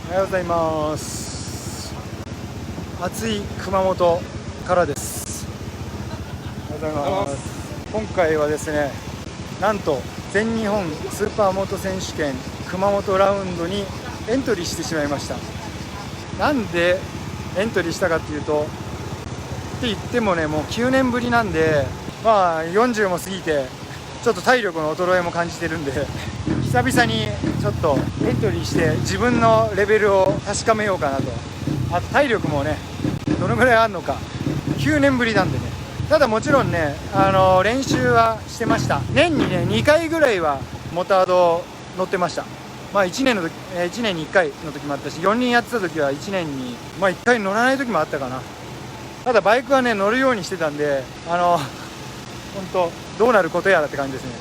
おはようございます。暑い熊本からです。おはようございます。今回はですね、なんと全日本スーパーモート選手権熊本ラウンドにエントリーしてしまいました。なんでエントリーしたかっていうと、って言ってもね、もう9年ぶりなんで、40も過ぎてちょっと体力の衰えも感じてるんで、久々にちょっとエントリーして自分のレベルを確かめようかなと。あと体力もね、どのぐらいあるのか、9年ぶりなんでね。ただもちろんね、練習はしてました。年にね2回ぐらいはモタード乗ってました。1年に1回の時もあったし、4人やってた時は1年に1回乗らない時もあったかな。ただバイクはね乗るようにしてたんで、本当どうなることやらって感じですね。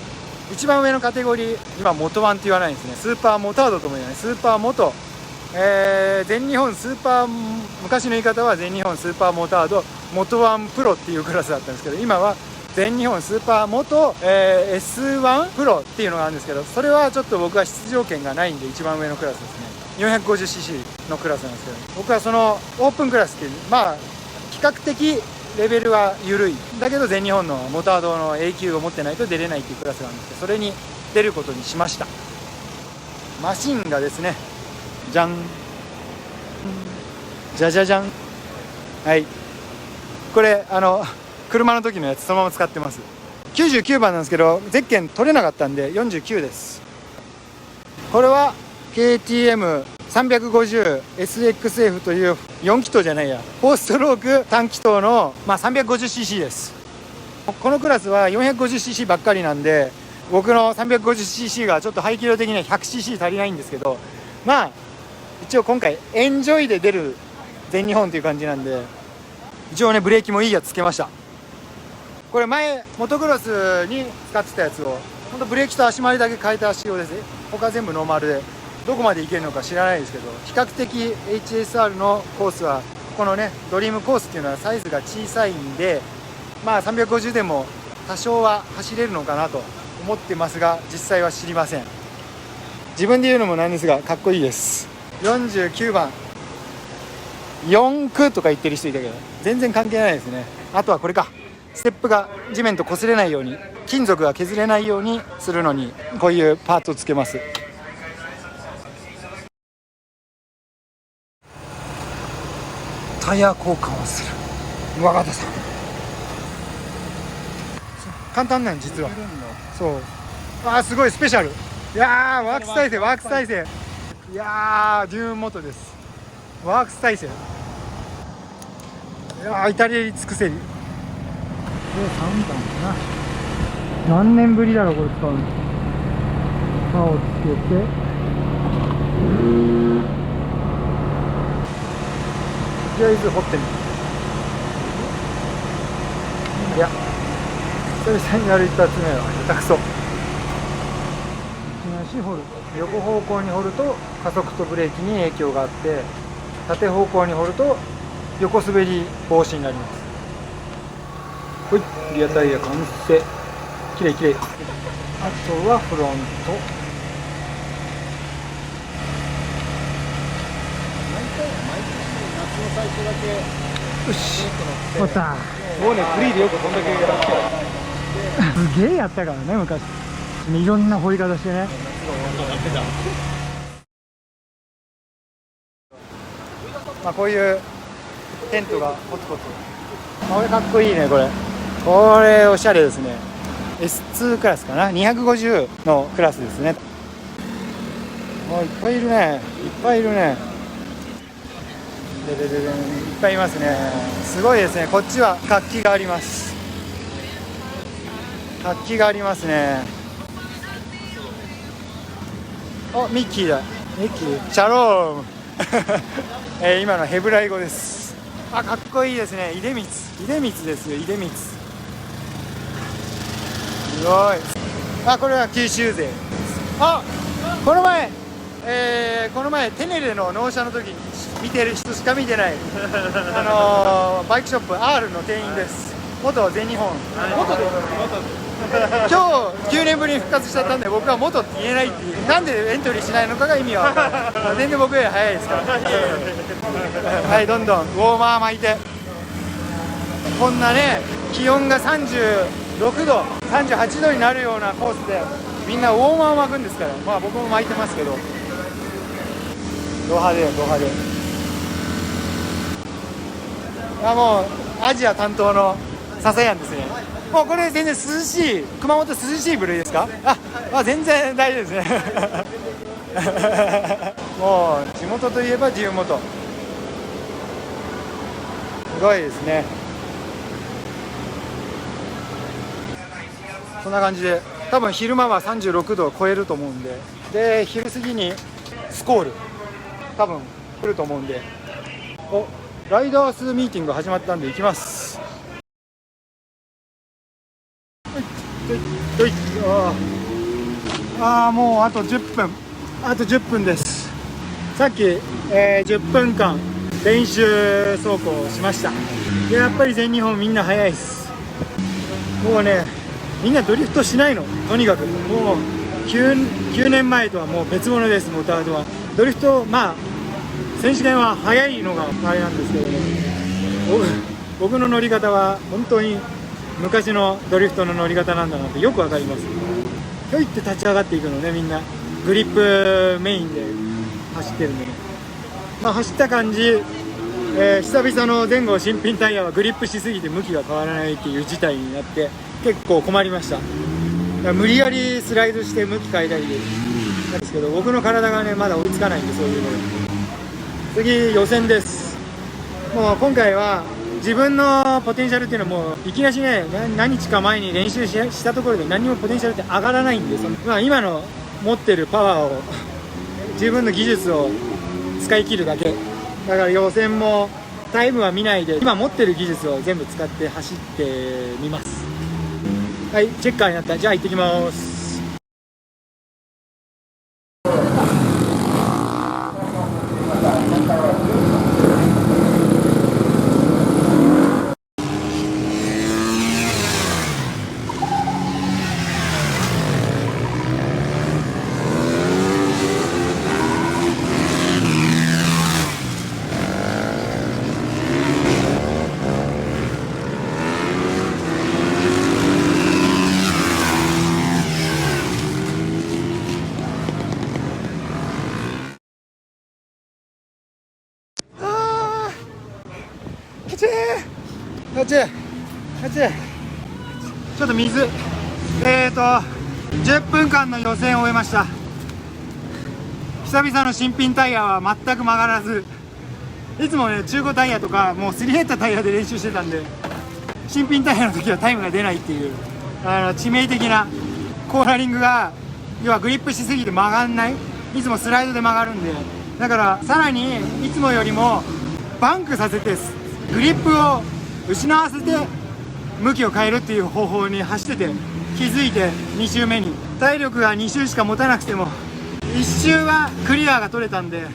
一番上のカテゴリー、今元1って言わないんですね。スーパーモタードとも言わない、スーパーモト、全日本スーパー、昔の言い方は全日本スーパーモタード元1プロっていうクラスだったんですけど、今は全日本スーパーモト、S1 プロっていうのがあるんですけど、それはちょっと僕は出場権がないんで、一番上のクラスですね。 450cc のクラスなんですけど、僕はそのオープンクラスっていう、比較的レベルは緩いだけど全日本のモタードの A 級を持ってないと出れないっていうクラスがあるんですけど、それに出ることにしました。マシンがですね、じゃんじゃじゃじゃん、はい、これ車の時のやつそのまま使ってます。99番なんですけど、ゼッケン取れなかったんで49です。これは KTM350SXF という4気筒じゃないや、4ストローク単気筒の、350cc です。このクラスは 450cc ばっかりなんで、僕の 350cc がちょっと排気量的には 100cc 足りないんですけど、一応今回エンジョイで出る全日本という感じなんで、一応ねブレーキもいいやつつけました。これ前モトクロスに使ってたやつを、ほんとブレーキと足回りだけ変えた仕様です。他全部ノーマルで、どこまで行けるのか知らないですけど、比較的 HSR のコースは、このねドリームコースっていうのはサイズが小さいんで、350でも多少は走れるのかなと思ってますが、実際は知りません。自分で言うのもなんですが、かっこいいです。49番4区とか言ってる人いたけど、全然関係ないですね。あとはこれか、ステップが地面と擦れないように、金属が削れないようにするのにこういうパーツをつけます。タイヤ交換をする若田さん、簡単なん実は。そう、すごいスペシャル。いやー、ワークス体制、ワークス体制、いやーデューンモトです。ワークス体制、いやー至れり尽くせりで、3番かな。何年ぶりだろうこれ使うの。刃をつけて、とりあえず掘ってみる。いや、久々にやる一発目は下手くそ。いきなし掘る、横方向に掘ると加速とブレーキに影響があって、縦方向に掘ると横滑り防止になります。ほい、リアタイヤ完成、きれいきれい。あとはフロント、最初だけよし、終わった。もうね、フリーでよくこんだけやらせてすげえやったからね昔、いろんな掘り方してね。こういうテントがポツポツ、これかっこいいね。これおしゃれですね。 S2 クラスかな、250のクラスですね。いっぱいいるね、いっぱいいるね。いっぱいいますね。すごいですね。こっちは活気があります。活気がありますね。ミッキーだ、ミッキー、シャローム今のヘブライ語です。かっこいいですね。出光ですよ、出光。すごい。これは九州勢。この前テネレの納車の時に見てる人しか見てないバイクショップ R の店員です。元全日本、元で今日9年ぶりに復活しちゃったんで僕は元って言えないっていう、なんでエントリーしないのかが意味は分からない。全然僕より早いですからはい、どんどんウォーマー巻いて、こんなね気温が36度38度になるようなコースでみんなウォーマーを巻くんですから、まあ僕も巻いてますけど、ド派手よド派手。もうアジア担当の笹やんですね。もうこれ全然涼しい、熊本涼しい部類ですか？全然大丈夫ですねもう地元といえば地元、すごいですね。そんな感じで多分昼間は36度を超えると思うんで、昼過ぎにスコール多分来ると思うんで、ライダースミーティング始まったんで行きます。もうあと10分です。さっき、10分間練習走行しました。やっぱり全日本みんな速いです。もうねみんなドリフトしないの、とにかくもう 9年前とはもう別物です。モータードはドリフト、選手権は速いのがあれなんですけどね、僕の乗り方は本当に昔のドリフトの乗り方なんだなってよくわかります。ひょいって立ち上がっていくのね、みんなグリップメインで走ってるんでね、走った感じ、久々の前後新品タイヤはグリップしすぎて向きが変わらないっていう事態になって結構困りました。だから無理やりスライドして向き変えたりなんですけど、僕の体がねまだ追いつかないんで、そういうの次予選です。もう今回は自分のポテンシャルっていうのはもういきなしね、何日か前に練習したところで何もポテンシャルって上がらないんで、今の持ってるパワーを自分の技術を使い切るだけだから、予選もタイムは見ないで今持ってる技術を全部使って走ってみます。はい、チェッカーになった。じゃあ行ってきます。ちょっと水、10分間の予選を終えました。久々の新品タイヤは全く曲がらず、いつもね中古タイヤとかもうすり減ったタイヤで練習してたんで、新品タイヤの時はタイムが出ないっていう致命的なコーナリングが、要はグリップしすぎて曲がんない、いつもスライドで曲がるんで、だからさらにいつもよりもバンクさせてグリップを失わせて向きを変えるっていう方法に走ってて、気づいて2周目に体力が2周しか持たなくても1周はクリアが取れたんで、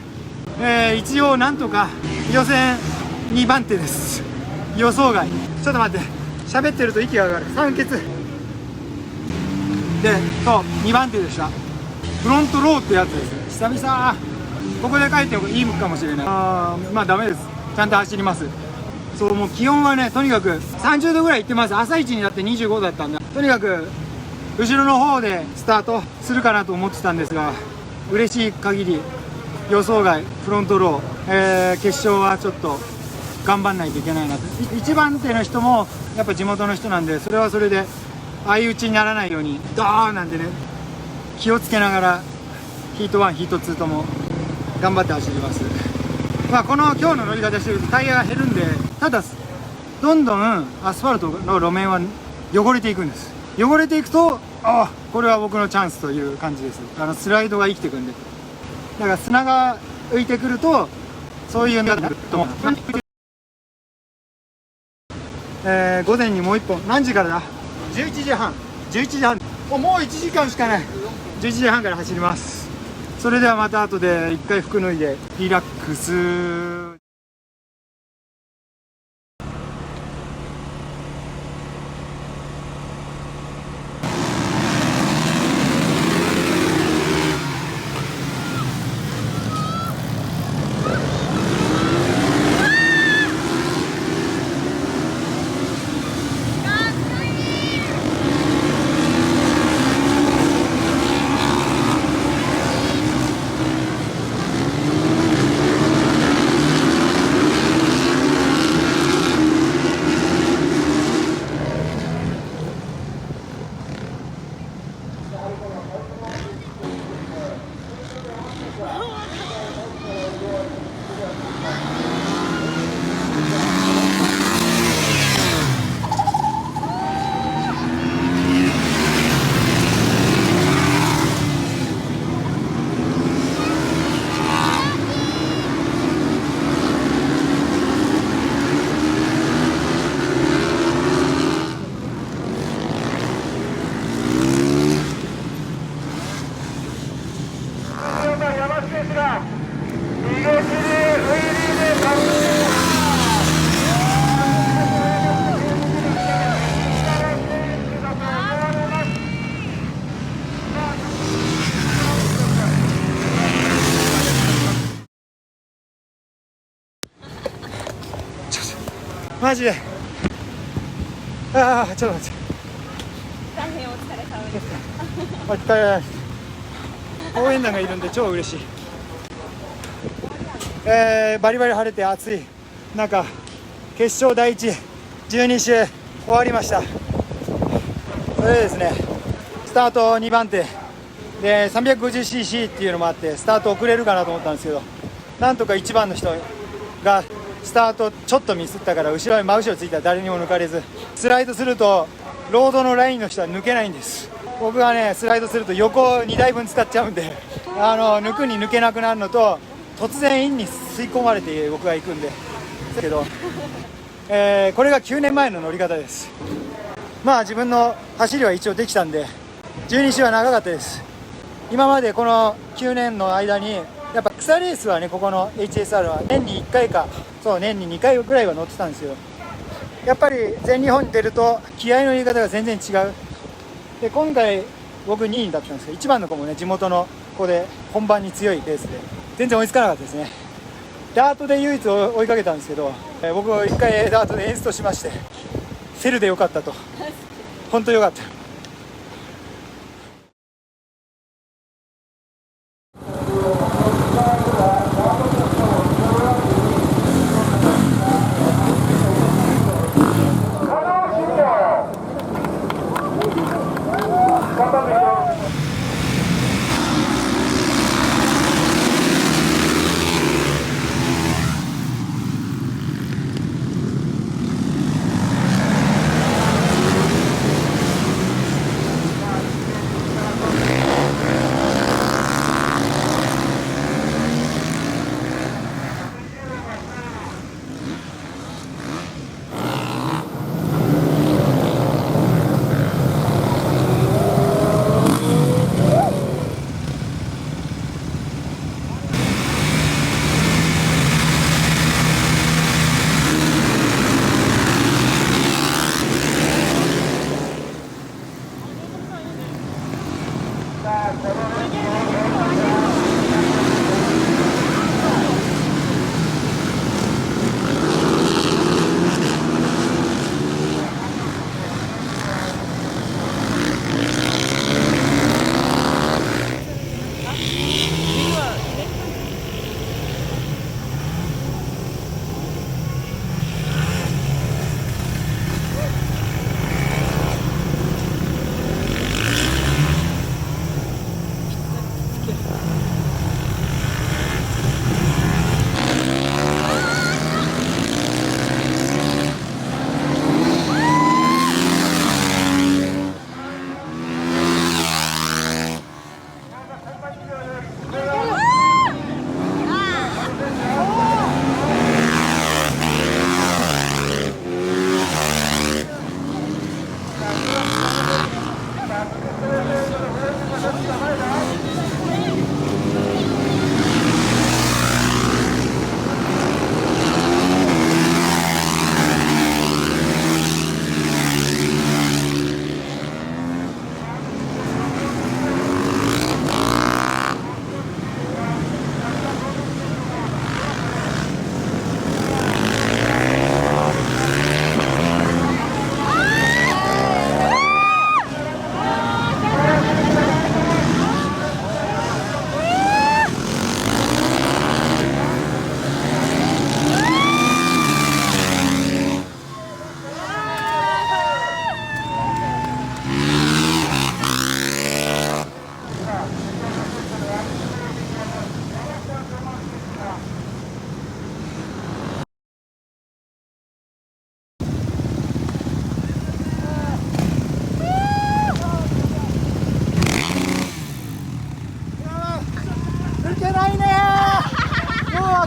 一応なんとか予選2番手です。予想外。ちょっと待って、喋ってると息が上がる。酸欠で、そう2番手でした。フロントローってやつです。久々ここで帰っていいかもしれない。ダメです。ちゃんと走ります。そう、もう気温はねとにかく30度ぐらいいってます。朝一になって25度だったんで、とにかく後ろの方でスタートするかなと思ってたんですが、嬉しい限り予想外フロントロー、決勝はちょっと頑張んないといけないなと。1番手の人もやっぱ地元の人なんで、それはそれで相打ちにならないようにドーンなんてね気をつけながらヒート1ヒート2とも頑張って走ります。この今日の乗り方してるとタイヤが減るんで、ただどんどんアスファルトの路面は汚れていくんです。汚れていくとこれは僕のチャンスという感じです。スライドが生きてくんで、だから砂が浮いてくるとそういうのになると思う。午前にもう1本、何時からだ？11時半。もう1時間しかない。11時半から走ります。それではまた後で1回服脱いでリラックス。マジで。ああ、ちょっと待って。大変お疲れ様です。お疲れ様です。応援団がいるんで超嬉しい。バリバリ晴れて暑い中、決勝第1、12周終わりました。それでですね、スタート2番手で 350cc っていうのもあってスタート遅れるかなと思ったんですけど、なんとか1番の人がスタートちょっとミスったから後ろに真後ろついたら誰にも抜かれず、スライドするとロードのラインの人は抜けないんです。僕はね、スライドすると横2台分使っちゃうんで、抜くに抜けなくなるのと、突然インに吸い込まれて僕が行くんでだけど、これが9年前の乗り方です。まあ自分の走りは一応できたんで、12周は長かったです。今までこの9年の間にやっぱ草レースはね、ここの HSR は年に1回か、そう年に2回ぐらいは乗ってたんですよ。やっぱり全日本に出ると気合の入れ方が全然違う。で今回僕2位だったんですけど、1番の子もね、地元の子で本番に強いレースで全然追いつかなかったですね。ダートで唯一追いかけたんですけど、僕1回ダートでエンストしまして、セルでよかったと。本当よかった。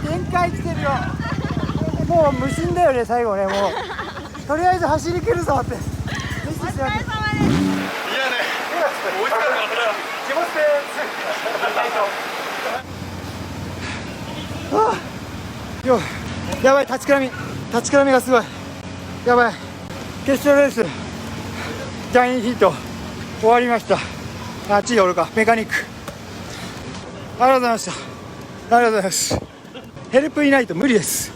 限界来てるよ。もう無心だよね、最後ね。もうとりあえず走り切るぞって。お疲れ様です。いやね、追いつかなかったら気持ちでよ、やばい、立ちくらみがすごい。やばい、決勝レース第2ヒート終わりました。あっちでおるか、メカニック。ありがとうございました。ありがとうございます。ヘルプいないと無理です。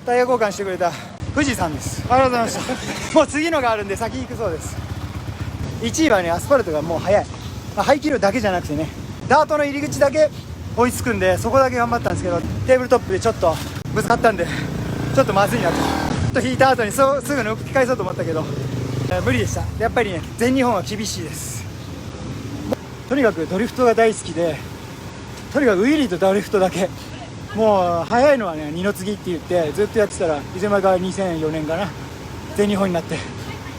タイヤ交換してくれた富士山です。ありがとうございました。もう次のがあるんで先行くそうです。1位はね、アスファルトがもう速い、排気量だけじゃなくてね、ダートの入り口だけ追いつくんで、そこだけ頑張ったんですけど、テーブルトップでちょっとぶつかったんでちょっとまずいなと。ちょっと引いた後にすぐ抜き返そうと思ったけど、無理でした。やっぱりね、全日本は厳しいです。とにかくドリフトが大好きで、とにかくウィリーとドリフトだけ、もう速いのはね二の次って言ってずっとやってたら、いつの間にか2004年かな、全日本になって、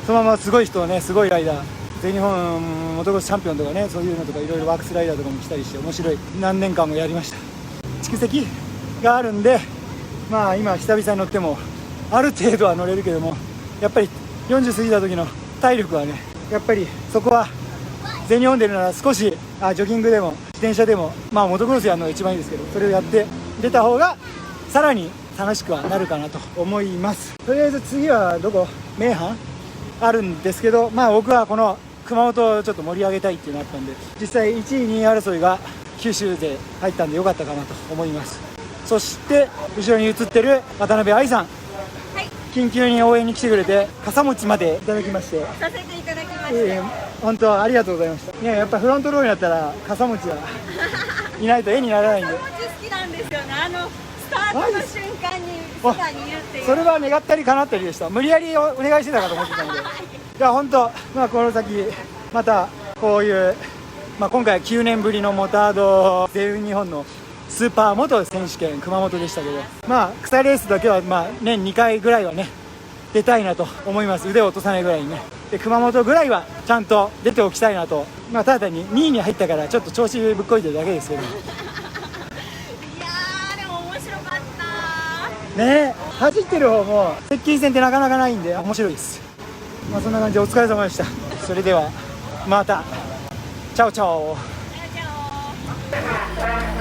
そのまますごい人をね、すごいライダー、全日本モトクロスチャンピオンとかね、そういうのとかいろいろワークスライダーとかも来たりして面白い何年間もやりました。蓄積があるんで、まあ今久々に乗ってもある程度は乗れるけども、やっぱり40過ぎた時の体力はね、やっぱりそこは全日本出るなら少しジョギングでも自転車でも、まあモトクロスやるのが一番いいですけど、それをやって出た方がさらに楽しくはなるかなと思います。とりあえず次はどこ、名阪あるんですけど、まあ僕はこの熊本をちょっと盛り上げたいっていうのがあったんで、実際1位2位争いが九州で入ったんでよかったかなと思います。そして後ろに映ってる渡辺愛さん、緊急に応援に来てくれて傘持ちまでいただきまして、させていただきました。本当ありがとうございました。いや、やっぱフロントローになったら傘持ちはいないと絵にならないんで、傘持ち好きなんですよね。スタートの瞬間にそばにいるっていう。それは願ったり叶ったりでした。無理やりお願いしてたかと思ってたので、いや本当、まあ、この先またこういう、まあ、今回は9年ぶりのモタード全日本のスーパーモト選手権熊本でしたけど、まあ草レースだけはまあ年2回ぐらいはね出たいなと思います。腕を落とさないぐらいにね。で熊本ぐらいはちゃんと出ておきたいなと。まあただ単に2位に入ったからちょっと調子ぶっこいてるだけですけどいやーでも面白かったね。走ってる方も接近戦ってなかなかないんで面白いです。まあそんな感じでお疲れ様でした。それではまたチャオチャオ。じゃあ